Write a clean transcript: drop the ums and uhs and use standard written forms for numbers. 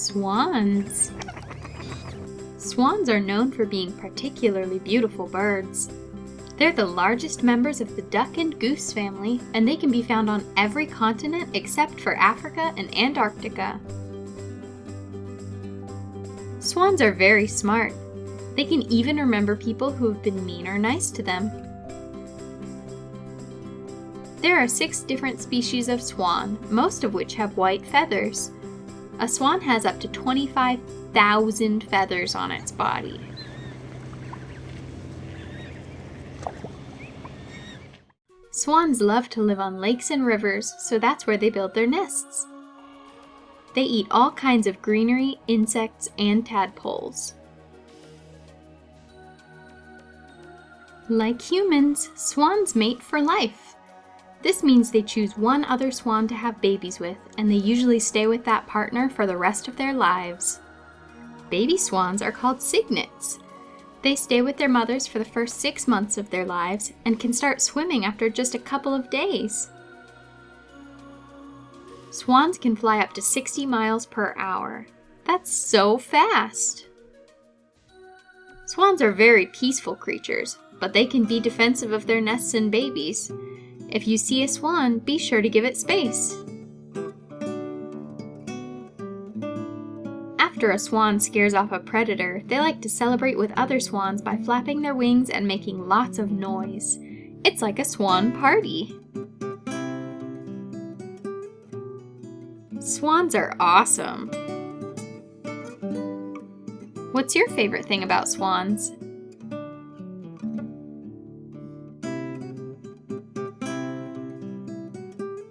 Swans. Swans are known for being particularly beautiful birds. They're the largest members of the duck and goose family, and they can be found on every continent except for Africa and Antarctica. Swans are very smart. They can even remember people who have been mean or nice to them. There are 6 different species of swan, most of which have white feathers. A swan has up to 25,000 feathers on its body. Swans love to live on lakes and rivers, so that's where they build their nests. They eat all kinds of greenery, insects, and tadpoles. Like humans, swans mate for life. This means they choose one other swan to have babies with, and they usually stay with that partner for the rest of their lives. Baby swans are called cygnets. They stay with their mothers for the first 6 months of their lives and can start swimming after just a couple of days. Swans can fly up to 60 miles per hour. That's so fast! Swans are very peaceful creatures, but they can be defensive of their nests and babies. If you see a swan, be sure to give it space. After a swan scares off a predator, they like to celebrate with other swans by flapping their wings and making lots of noise. It's like a swan party. Swans are awesome. What's your favorite thing about swans?